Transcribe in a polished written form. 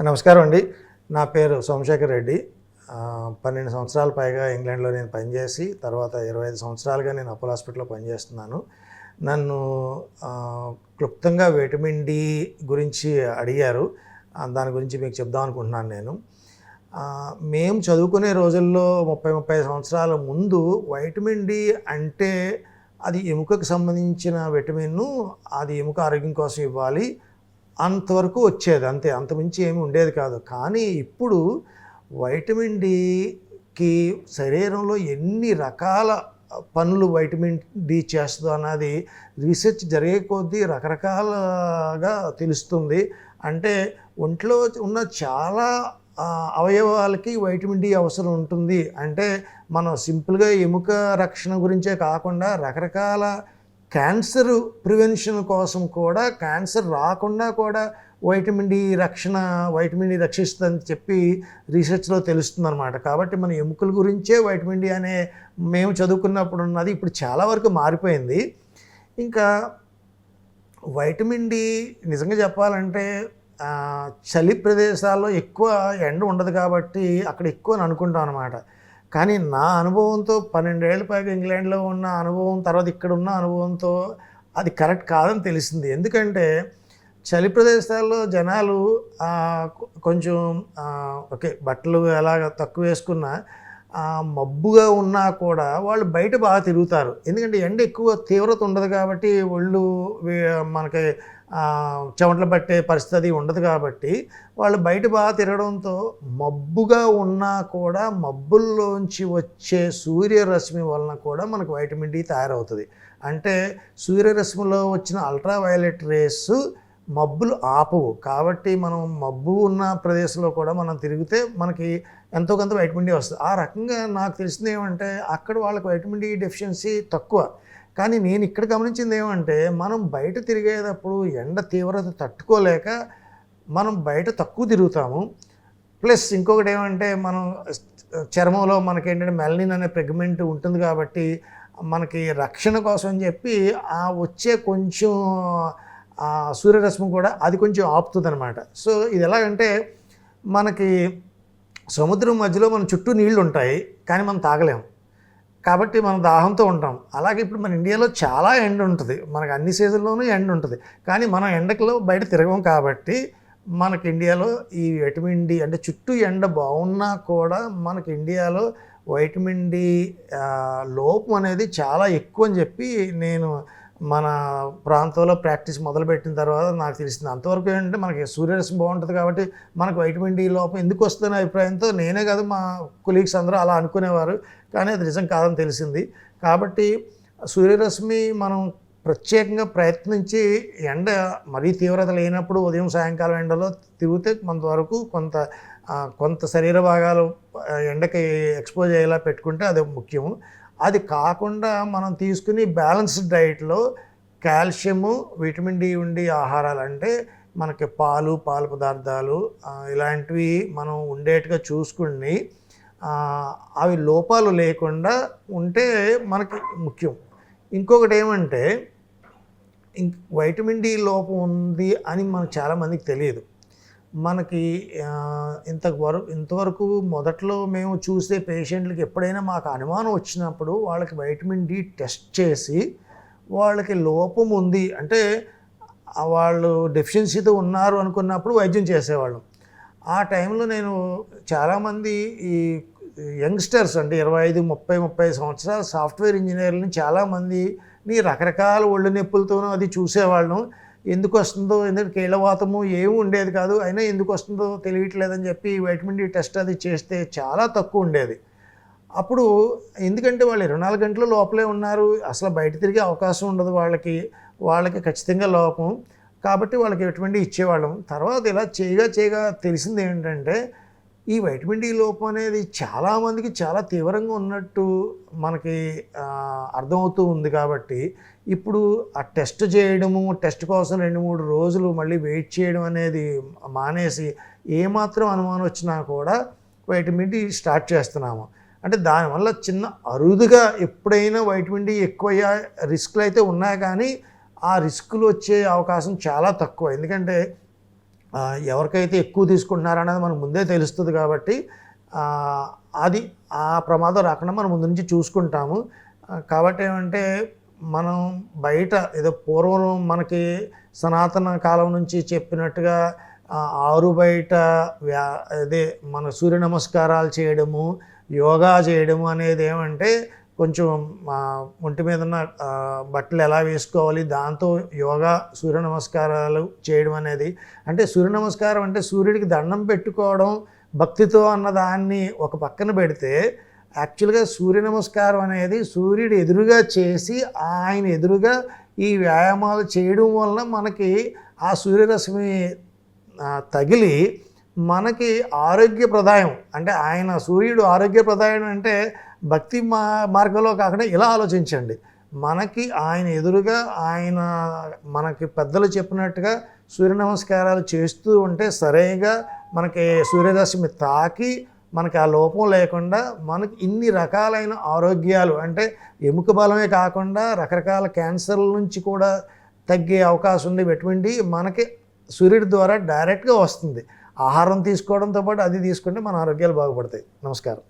నమస్కారం అండి. నా పేరు సోమశేఖర్ రెడ్డి. 12 సంవత్సరాల పైగా ఇంగ్లాండ్‌లో నేను పనిచేసి, తర్వాత 25 సంవత్సరాలుగా నేను అపోలో హాస్పిటల్‌లో పనిచేస్తున్నాను. నన్ను క్లుప్తంగా విటమిన్ డి గురించి అడిగారు. దాని గురించి మీకు చెప్దాం అనుకుంటున్నాను నేను. మేము చదువుకునే రోజుల్లో 35 సంవత్సరాల ముందు వైటమిన్ డి అంటే అది ఎముకకు సంబంధించిన విటమిన్ను, అది ఎముక ఆరోగ్యం కోసం ఇవ్వాలి అంతవరకు వచ్చేది అంతే. అంతకుమించి ఏమి ఉండేది కాదు. కానీ ఇప్పుడు వైటమిన్ డికి శరీరంలో ఎన్ని రకాల పనులు వైటమిన్ డి చేస్తుందో అన్నది రీసెర్చ్ జరిగే కొద్దీ రకరకాలుగా తెలుస్తుంది. అంటే ఒంట్లో ఉన్న చాలా అవయవాలకి వైటమిన్ డి అవసరం ఉంటుంది. అంటే మనం సింపుల్గా ఎముక రక్షణ గురించే కాకుండా రకరకాల క్యాన్సర్ ప్రివెన్షన్ కోసం కూడా, క్యాన్సర్ రాకుండా కూడా వైటమిన్ డి రక్షిస్తుందని చెప్పి రీసెర్చ్లో తెలుస్తుందన్నమాట. కాబట్టి మన ఎముకల గురించే వైటమిన్ డి అనే మేము చదువుకున్నప్పుడు ఉన్నది ఇప్పుడు చాలా వరకు మారిపోయింది. ఇంకా వైటమిన్ డి నిజంగా చెప్పాలంటే చలి ప్రదేశాల్లో ఎక్కువ ఎండ ఉండదు కాబట్టి అక్కడ ఎక్కువ అని అనుకుంటాం అన్నమాట. కానీ నా అనుభవంతో 12 ఏళ్ల పైగా ఇంగ్లాండ్లో ఉన్న అనుభవం, తర్వాత ఇక్కడ ఉన్న అనుభవంతో అది కరెక్ట్ కాదని తెలిసింది. ఎందుకంటే చలి ప్రదేశాల్లో జనాలు కొంచెం ఓకే బట్టలు ఎలాగ తక్కువ వేసుకున్నా మబ్బుగా ఉన్నా కూడా వాళ్ళు బయట బాగా తిరుగుతారు. ఎందుకంటే ఎండ ఎక్కువ తీవ్రత ఉండదు కాబట్టి ఒళ్ళు మనకి చెమటలు పట్టే పరిస్థితి ఉండదు కాబట్టి వాళ్ళు బయట బాగా తిరగడంతో మబ్బుగా ఉన్నా కూడా మబ్బుల్లోంచి వచ్చే సూర్యరశ్మి వలన కూడా మనకు వైటమిన్ డి తయారవుతుంది. అంటే సూర్యరశ్మిలో వచ్చిన అల్ట్రావైలెట్ రేస్ మబ్బులు ఆపవు. కాబట్టి మనం మబ్బు ఉన్న ప్రదేశంలో కూడా మనం తిరిగితే మనకి ఎంతో కొంత వైటమిన్ డి వస్తుంది. ఆ రకంగా నాకు తెలిసింది ఏమంటే అక్కడ వాళ్ళకి వైటమిన్ డి డెఫిషియన్సీ తక్కువ. కానీ నేను ఇక్కడ గమనించింది ఏమంటే మనం బయట తిరిగేటప్పుడు ఎండ తీవ్రత తట్టుకోలేక మనం బయట తక్కువ తిరుగుతాము. ప్లస్ ఇంకొకటి ఏమంటే మనం చర్మంలో మనకేంటంటే మెలనిన్ అనే పిగ్మెంట్ ఉంటుంది కాబట్టి మనకి రక్షణ కోసం అని చెప్పి వచ్చే కొంచెం సూర్యరశ్మి కూడా అది కొంచెం ఆపుతుంది అనమాట. సో ఇది ఎలాగంటే మనకి సముద్రం మధ్యలో మన చుట్టూ నీళ్లు ఉంటాయి కానీ మనం తాగలేము కాబట్టి మనం దాహంతో ఉంటాం. అలాగే ఇప్పుడు మన ఇండియాలో చాలా ఎండ ఉంటుంది, మనకు అన్ని సీజన్లోనూ ఎండ ఉంటుంది. కానీ మనం ఎండలో బయట తిరగం కాబట్టి మనకి ఇండియాలో ఈ వైటమిన్ డి అంటే చుట్టూ ఎండ బాగున్నా కూడా మనకి ఇండియాలో వైటమిన్ డి లోపం అనేది చాలా ఎక్కువ అని చెప్పి నేను మన ప్రాంతంలో ప్రాక్టీస్ మొదలుపెట్టిన తర్వాత నాకు తెలిసింది. అంతవరకు ఏంటంటే మనకి సూర్యరశ్మి బాగుంటుంది కాబట్టి మనకు వైటమిన్ డి లోపం ఎందుకు వస్తుందనే అభిప్రాయంతో నేనే కాదు మా కొలీగ్స్ అందరూ అలా అనుకునేవారు. కానీ అది నిజం కాదని తెలిసింది. కాబట్టి సూర్యరశ్మి మనం ప్రత్యేకంగా ప్రయత్నించి ఎండ మరీ తీవ్రత లేనప్పుడు ఉదయం సాయంకాలం ఎండలో తిరిగితే కొంతవరకు కొంత శరీర భాగాలు ఎండకి ఎక్స్పోజ్ అయ్యేలా పెట్టుకుంటే అది ముఖ్యము. అది కాకుండా మనం తీసుకుని బ్యాలెన్స్డ్ డైట్లో కాల్షియము, విటమిన్ డి ఉండి ఆహారాలు అంటే మనకి పాలు పదార్థాలు ఇలాంటివి మనం ఉండేట్టుగా చూసుకుని అవి లోపాలు లేకుండా ఉంటే మనకి ముఖ్యం. ఇంకొకటి ఏమంటే వైటమిన్ డి లోపం ఉంది అని మనకు చాలామందికి తెలియదు. మనకి ఇంతవరకు మొదట్లో మేము చూసే పేషెంట్లకి ఎప్పుడైనా మాకు అనుమానం వచ్చినప్పుడు వాళ్ళకి వైటమిన్ డి టెస్ట్ చేసి వాళ్ళకి లోపం ఉంది అంటే వాళ్ళు డెఫిషియన్సీతో ఉన్నారు అనుకున్నప్పుడు వైద్యం చేసేవాళ్ళం. ఆ టైంలో నేను చాలామంది ఈ యంగ్స్టర్స్ అంటే 25-30 సంవత్సరాల సాఫ్ట్వేర్ ఇంజనీర్లని చాలామందిని రకరకాల ఒళ్ళు నొప్పులతోనూ అది చూసేవాళ్ళం. ఎందుకు వస్తుందో, ఎందుకంటే కీళ్ళవాతము ఏమీ ఉండేది కాదు, అయినా ఎందుకు వస్తుందో తెలియట్లేదని చెప్పి వైటమిన్ డి టెస్ట్ అది చేస్తే చాలా తక్కువ ఉండేది. అప్పుడు ఎందుకంటే వాళ్ళు 24 గంటలు లోపలే ఉన్నారు, అసలు బయట తిరిగే అవకాశం ఉండదు వాళ్ళకి ఖచ్చితంగా లోపం కాబట్టి వాళ్ళకి వైటమిన్ డి ఇచ్చేవాళ్ళం. తర్వాత ఇలా చేయగా తెలిసింది ఏంటంటే ఈ వైటమిన్ డి లోపం అనేది చాలామందికి చాలా తీవ్రంగా ఉన్నట్టు మనకి అర్థమవుతూ ఉంది. కాబట్టి ఇప్పుడు ఆ టెస్ట్ చేయడము, టెస్ట్ కోసం 2-3 రోజులు మళ్ళీ వెయిట్ చేయడం అనేది మానేసి ఏమాత్రం అనుమానం వచ్చినా కూడా వైటమిన్ డి స్టార్ట్ చేస్తున్నాము. అంటే దానివల్ల చిన్న అరుదుగా ఎప్పుడైనా వైటమిన్ డి ఎక్కువయ్యే రిస్క్లు అయితే ఉన్నాయి కానీ ఆ రిస్కులు వచ్చే అవకాశం చాలా తక్కువ. ఎందుకంటే ఎవరికైతే ఎక్కువ తీసుకుంటున్నారో అనేది మనకు ముందే తెలుస్తుంది కాబట్టి అది ఆ ప్రమాదం రాకుండా మనం ముందు నుంచి చూసుకుంటాము. కాబట్టి ఏమంటే మనం బయట ఏదో పూర్వం మనకి సనాతన కాలం నుంచి చెప్పినట్టుగా ఆరు బయట అదే మన సూర్య నమస్కారాలు చేయడము, యోగా చేయడము అనేది ఏమంటే కొంచెం ఒంటి మీద ఉన్న బట్టలు ఎలా వేసుకోవాలి, దాంతో యోగా సూర్య నమస్కారాలు చేయడం అనేది, అంటే సూర్య నమస్కారం అంటే సూర్యుడికి దండం పెట్టుకోవడం భక్తితో అన్న దాన్ని ఒక పక్కన పెడితే, యాక్చువల్గా సూర్య నమస్కారం అనేది సూర్యుడు ఎదురుగా చేసి ఆయన ఎదురుగా ఈ వ్యాయామాలు చేయడం వలన మనకి ఆ సూర్యరశ్మి తగిలి మనకి ఆరోగ్యప్రదాయం, అంటే ఆయన సూర్యుడు ఆరోగ్యప్రదాయం అంటే భక్తి మార్గంలో కాకుండా ఇలా ఆలోచించండి, మనకి ఆయన ఎదురుగా ఆయన మనకి పెద్దలు చెప్పినట్టుగా సూర్య నమస్కారాలు చేస్తూ ఉంటే సరిగా మనకి సూర్యరశ్మి తాకి మనకి ఆ లోపం లేకుండా మనకి ఇన్ని రకాలైన ఆరోగ్యాలు, అంటే ఎముక బలమే కాకుండా రకరకాల క్యాన్సర్ల నుంచి కూడా తగ్గే అవకాశం ఉంది. ఎటువంటి మనకి సూర్యుడి ద్వారా డైరెక్ట్గా వస్తుంది. ఆహారం తీసుకోవడంతో పాటు అది తీసుకుంటే మన ఆరోగ్యాలు బాగుపడతాయి. నమస్కారం.